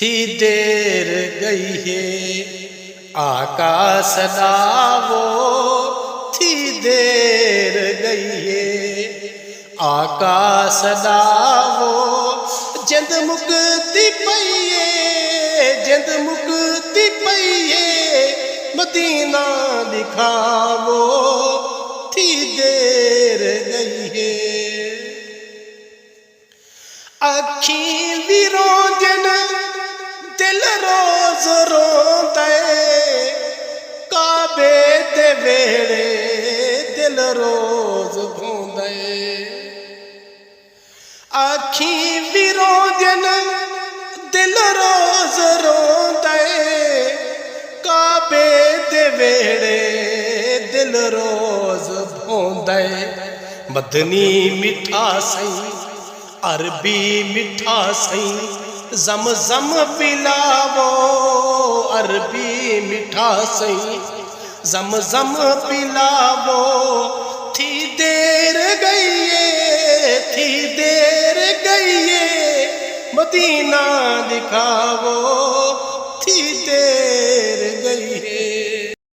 थी देर गई है आका सदावो, थी देर गई है आका सदावो। जिंद मुक्ति पईए, जिंद मुक्ति पईए मदीना दिखावो, थी देर गई है। अखी विरोजन दिल रोज रोंदे, काबे दे वेड़े दिल रोज भोंदे। अखी विरोजन दिल रोज रोंदे, काबे दे वेड़े दिल रोज भोंदे। मदनी मिठा सई अरबी मिठा सई, जम जम पिलावो अरबी मिठा सई, जम जम पिलावो। थी देर गई है, थी देर गई है मदीना दिखावो, थी देर गई है।